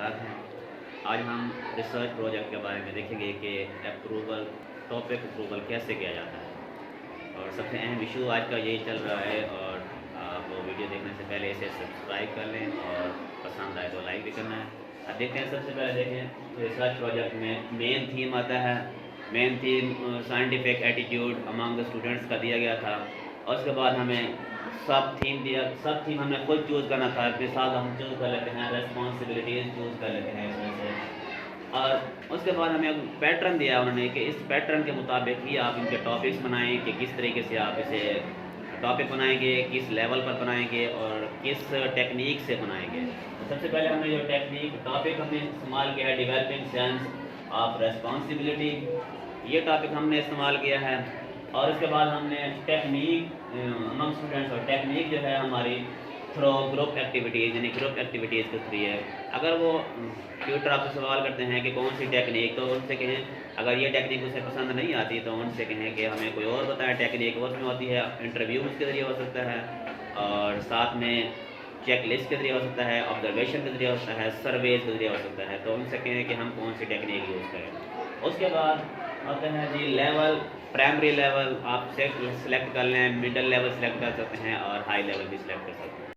साथ हैं। आज हम रिसर्च प्रोजेक्ट के बारे में देखेंगे कि टॉपिक अप्रूवल कैसे किया जाता है। और सबसे अहम इशू आज का यही चल रहा है। और आप वीडियो देखने से पहले इसे सब्सक्राइब कर लें और पसंद आए तो लाइक भी करना है। अब देखते हैं, सबसे पहले देखें रिसर्च प्रोजेक्ट में मेन थीम आता है। Main theme scientific attitude among the students का दिया गया था। और उसके बाद हमें सब थीम हमें खुद चूज़ करना था। मिसाल हम चूज़ कर लेते हैं, रेस्पॉन्सिबिलिटीज़ चूज़ कर लेते हैं इसमें से। और उसके बाद हमें पैटर्न दिया उन्होंने कि इस पैटर्न के मुताबिक ही आप इनके टॉपिक्स बनाएं कि किस तरीके से आप इसे टॉपिक बनाएंगे, किस लेवल पर बनाएंगे और किस टेक्निक से बनाएंगे। तो सबसे पहले हमने जो टॉपिक हमने इस्तेमाल किया है, डेवलपिंग सेंस ऑफ रेस्पॉन्सिबिलिटी, ये टॉपिक हमने इस्तेमाल किया है। और उसके बाद हमने टेक्निक अमंग स्टूडेंट्स, और टेक्निक जो है हमारी थ्रो ग्रुप एक्टिविटीज़, यानी ग्रुप एक्टिविटीज़ के थ्रू है। अगर वो ट्यूटर आपसे सवाल करते हैं कि कौन सी टेक्निक, तो उनसे कहें, अगर ये टेक्निक उसे पसंद नहीं आती तो उनसे कहें कि हमें कोई और बताएं टेक्निक। और उसमें होती है इंटरव्यूज़ के ज़रिए हो सकता है, और साथ में चेक लिस्ट के ज़रिए हो सकता है, ऑब्जर्वेशन के ज़रिए हो सकता है, सर्वेज के ज़रिए हो सकता है। तो उनसे कहें कि हम कौन सी टेक्निक यूज़ करें। उसके बाद होते हैं जी लेवल। प्राइमरी लेवल आप सेलेक्ट कर लें, मिडिल लेवल सेलेक्ट कर सकते हैं और हाई लेवल भी सेलेक्ट कर सकते हैं।